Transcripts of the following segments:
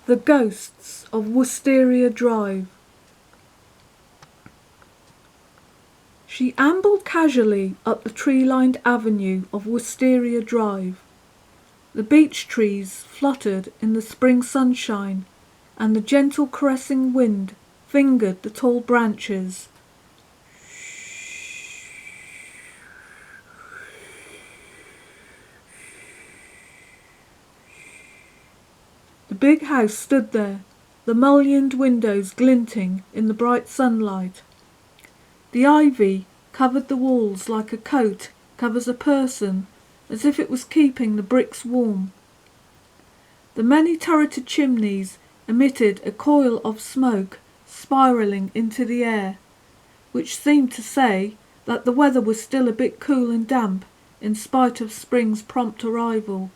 The Ghosts of Wisteria Drive. She ambled casually up the tree-lined avenue of Wisteria Drive. The beech trees fluttered in the spring sunshine, and the gentle caressing wind fingered the tall branches. The big house stood there, the mullioned windows glinting in the bright sunlight. The ivy covered the walls like a coat covers a person, as if it was keeping the bricks warm. The many-turreted chimneys emitted a coil of smoke spiralling into the air, which seemed to say that the weather was still a bit cool and damp in spite of spring's prompt arrival.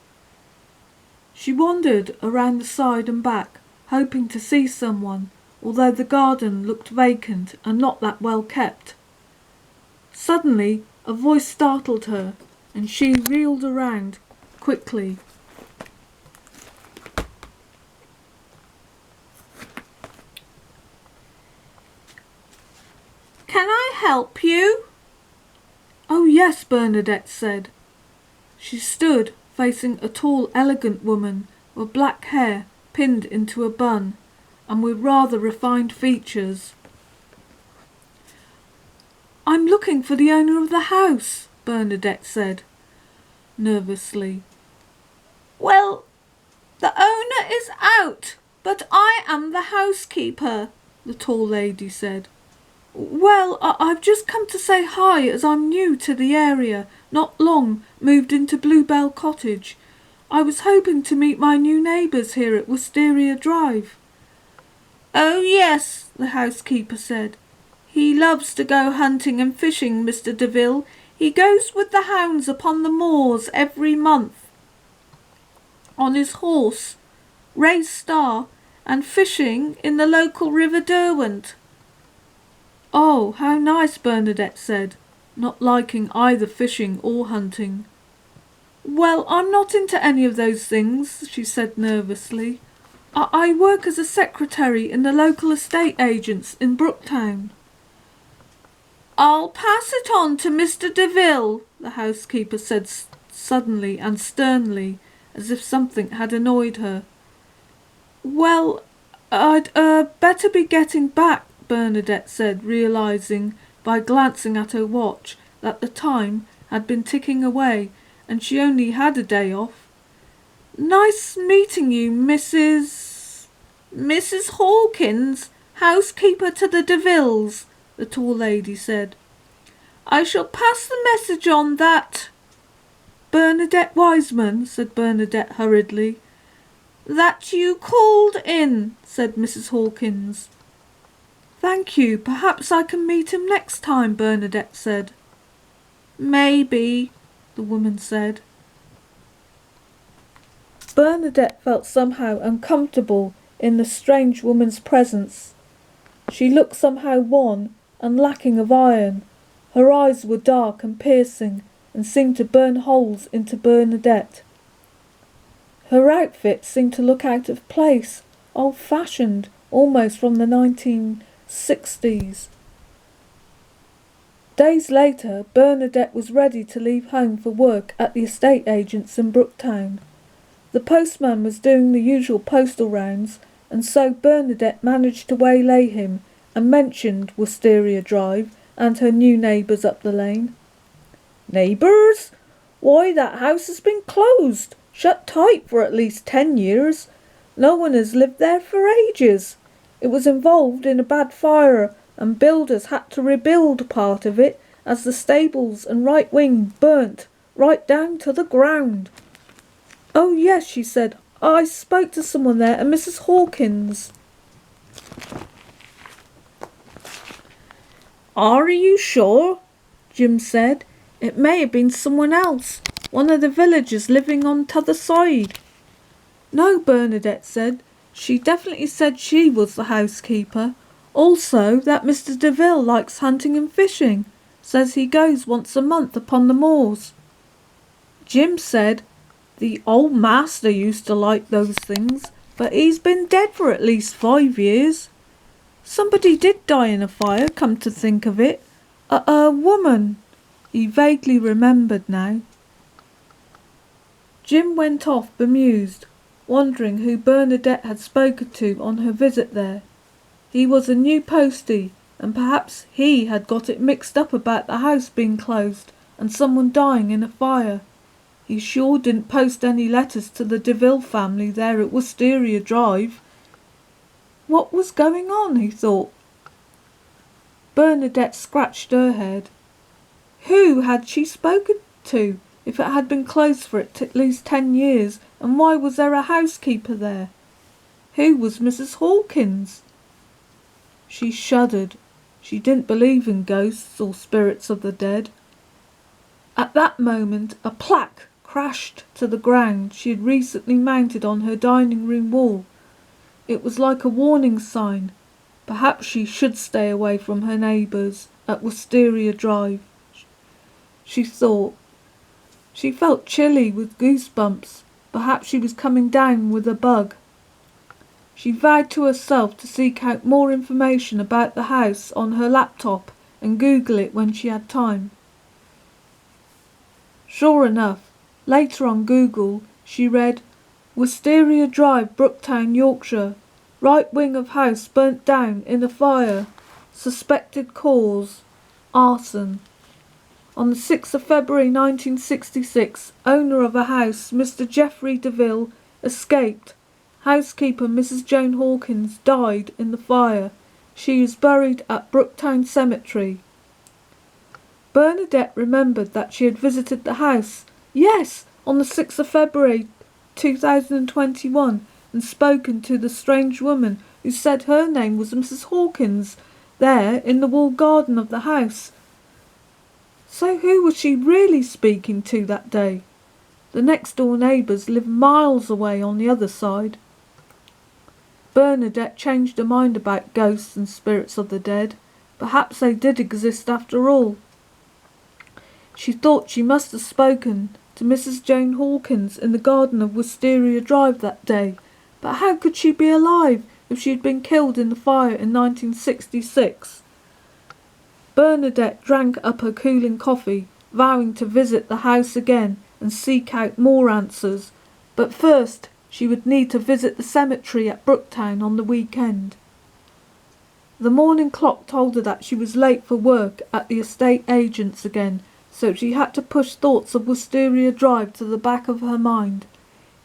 She wandered around the side and back, hoping to see someone, although the garden looked vacant and not that well kept. Suddenly a voice startled her, and she reeled around quickly. "Can I help you?" "Oh yes," Bernadette said. She stood facing a tall, elegant woman with black hair pinned into a bun and with rather refined features. "I'm looking for the owner of the house," Bernadette said nervously. "Well, the owner is out, but I am the housekeeper," the tall lady said. "Well, I've just come to say hi, as I'm new to the area, not long moved into Bluebell Cottage. I was hoping to meet my new neighbours here at Wisteria Drive." "Oh yes," the housekeeper said. "He loves to go hunting and fishing, Mr. Deville. He goes with the hounds upon the moors every month on his horse, Ray Star, and fishing in the local river Derwent." "Oh, how nice," Bernadette said, not liking either fishing or hunting. "Well, I'm not into any of those things," she said nervously. I work as a secretary in the local estate agents in Brooktown." "I'll pass it on to Mr. Deville," the housekeeper said suddenly and sternly, as if something had annoyed her. "Well, I'd better be getting back," Bernadette said, realising by glancing at her watch that the time had been ticking away and she only had a day off. "Nice meeting you, Mrs. Hawkins, housekeeper to the Devilles," the tall lady said. "I shall pass the message on that—" "Bernadette Wiseman," said Bernadette hurriedly. "That you called in," said Mrs. Hawkins. "Thank you. Perhaps I can meet him next time," Bernadette said. "Maybe," the woman said. Bernadette felt somehow uncomfortable in the strange woman's presence. She looked somehow wan and lacking of iron. Her eyes were dark and piercing and seemed to burn holes into Bernadette. Her outfit seemed to look out of place, old-fashioned, almost from the 1960s. Days later, Bernadette was ready to leave home for work at the estate agents in Brooktown. The postman was doing the usual postal rounds, and so Bernadette managed to waylay him and mentioned Wisteria Drive and her new neighbours up the lane. "Neighbours? Why, that house has been closed, shut tight for at least 10 years. No one has lived there for ages. It was involved in a bad fire, and builders had to rebuild part of it as the stables and right wing burnt right down to the ground." "Oh yes," she said. "I spoke to someone there, a Mrs. Hawkins." "Are you sure?" Jim said. "It may have been someone else, one of the villagers living on t'other side." "No," Bernadette said. "She definitely said she was the housekeeper. Also, that Mr. Deville likes hunting and fishing. Says he goes once a month upon the moors." Jim said, "The old master used to like those things. but he's been dead for at least 5 years. Somebody did die in a fire, come to think of it. A woman. He vaguely remembered now. Jim went off bemused, wondering who Bernadette had spoken to on her visit there. He was a new postie, and perhaps he had got it mixed up about the house being closed and someone dying in a fire. He sure didn't post any letters to the DeVille family there at Wisteria Drive. What was going on, he thought. Bernadette scratched her head. Who had she spoken to, if it had been closed for at least 10 years, and why was there a housekeeper there? Who was Mrs. Hawkins? She shuddered. She didn't believe in ghosts or spirits of the dead. At that moment a plaque crashed to the ground she had recently mounted on her dining room wall. It was like a warning sign. Perhaps she should stay away from her neighbours at Wisteria Drive, she thought. She felt chilly with goosebumps. Perhaps she was coming down with a bug. She vowed to herself to seek out more information about the house on her laptop and Google it when she had time. Sure enough, later on Google, she read, Wisteria Drive, Brooktown, Yorkshire. Right wing of house burnt down in a fire. Suspected cause, arson. On the 6th of February 1966, owner of a house, Mr. Geoffrey DeVille, escaped. Housekeeper Mrs. Joan Hawkins died in the fire. She is buried at Brooktown Cemetery. Bernadette remembered that she had visited the house, yes, on the 6th of February 2021, and spoken to the strange woman who said her name was Mrs. Hawkins, there in the walled garden of the house. So who was she really speaking to that day? The next door neighbours lived miles away on the other side. Bernadette changed her mind about ghosts and spirits of the dead. Perhaps they did exist after all. She thought she must have spoken to Mrs. Joan Hawkins in the garden of Wisteria Drive that day. But how could she be alive if she had been killed in the fire in 1966? Bernadette drank up her cooling coffee, vowing to visit the house again and seek out more answers. But first she would need to visit the cemetery at Brooktown on the weekend. The morning clock told her that she was late for work at the estate agent's again, so she had to push thoughts of Wisteria Drive to the back of her mind.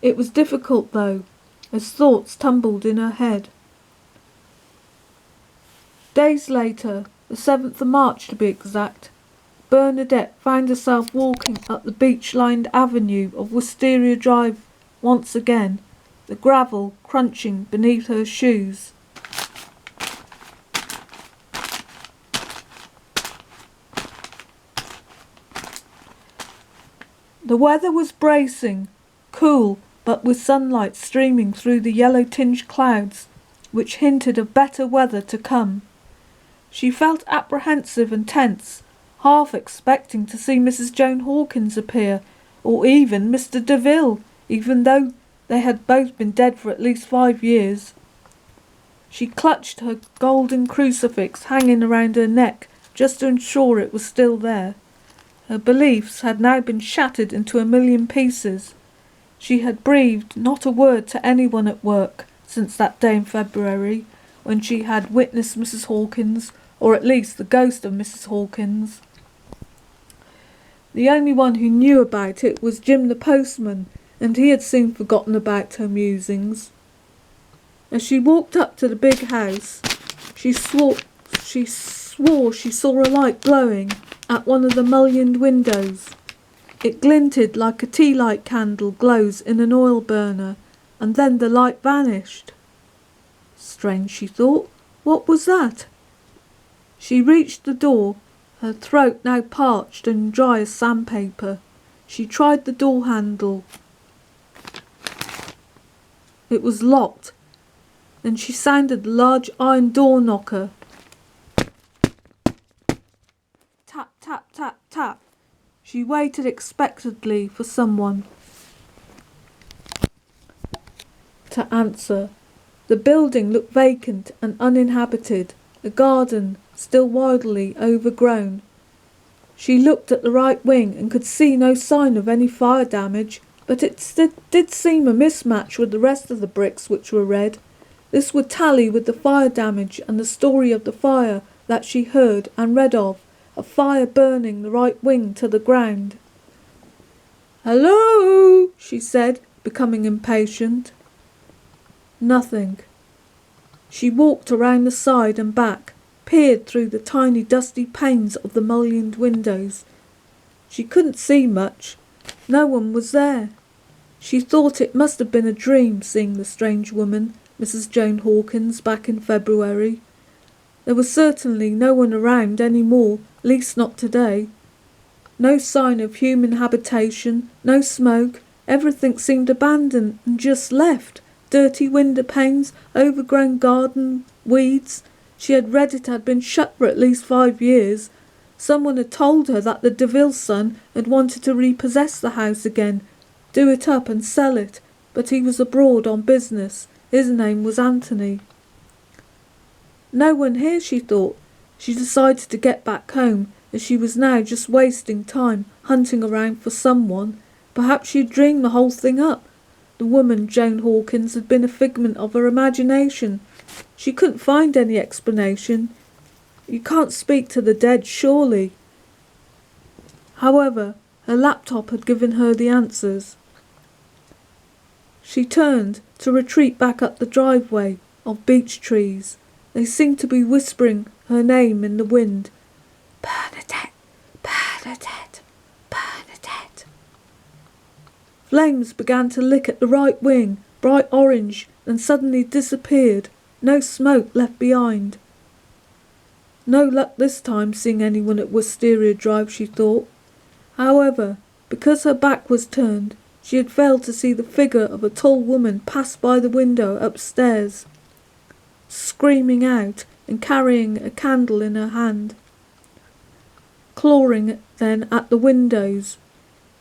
It was difficult though, as thoughts tumbled in her head. Days later, the 7th of March to be exact, Bernadette found herself walking up the beach-lined avenue of Wisteria Drive once again, the gravel crunching beneath her shoes. The weather was bracing, cool, but with sunlight streaming through the yellow-tinged clouds, which hinted of better weather to come. She felt apprehensive and tense, half expecting to see Mrs. Joan Hawkins appear, or even Mr. DeVille, even though they had both been dead for at least 5 years. She clutched her golden crucifix hanging around her neck just to ensure it was still there. Her beliefs had now been shattered into a million pieces. She had breathed not a word to anyone at work since that day in February, when she had witnessed Mrs. Hawkins, or at least the ghost of Mrs. Hawkins. The only one who knew about it was Jim the postman, and he had soon forgotten about her musings. As she walked up to the big house, she swore she saw a light glowing at one of the mullioned windows. It glinted like a tea-light candle glows in an oil burner, and then the light vanished. Strange, she thought. What was that? She reached the door, her throat now parched and dry as sandpaper. She tried the door handle. It was locked. Then she sounded the large iron door knocker. Tap, tap, tap, tap. She waited expectantly for someone. to answer. The building looked vacant and uninhabited, the garden still wildly overgrown. She looked at the right wing and could see no sign of any fire damage, but it did seem a mismatch with the rest of the bricks, which were red. This would tally with the fire damage and the story of the fire that she heard and read of, a fire burning the right wing to the ground. "Hello," she said, becoming impatient. Nothing. She walked around the side and back, peered through the tiny dusty panes of the mullioned windows. She couldn't see much. No one was there. She thought it must have been a dream, seeing the strange woman, Mrs. Joan Hawkins, back in February. There was certainly no one around any more, least not today. No sign of human habitation, no smoke. Everything seemed abandoned and just left. Dirty window panes, overgrown garden, weeds. She had read it had been shut for at least 5 years. Someone had told her that the DeVille son had wanted to repossess the house again, do it up and sell it, but he was abroad on business. His name was Anthony. No one here, she thought. She decided to get back home, as she was now just wasting time hunting around for someone. Perhaps she'd dreamed the whole thing up. The woman, Joan Hawkins, had been a figment of her imagination. She couldn't find any explanation. You can't speak to the dead, surely. However, her laptop had given her the answers. She turned to retreat back up the driveway of beech trees. They seemed to be whispering her name in the wind. Bernadette, Bernadette, Bernadette. Flames began to lick at the right wing, bright orange, then suddenly disappeared. No smoke left behind. No luck this time seeing anyone at Wisteria Drive, she thought. However, because her back was turned, she had failed to see the figure of a tall woman pass by the window upstairs, screaming out and carrying a candle in her hand. Clawing then at the windows.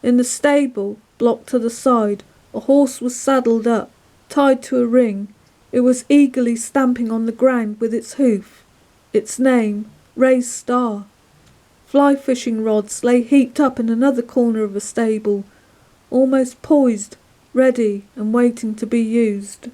In the stable, blocked to the side, a horse was saddled up, tied to a ring. It was eagerly stamping on the ground with its hoof. Its name, Ray's Star. Fly fishing rods lay heaped up in another corner of the stable, almost poised, ready and waiting to be used.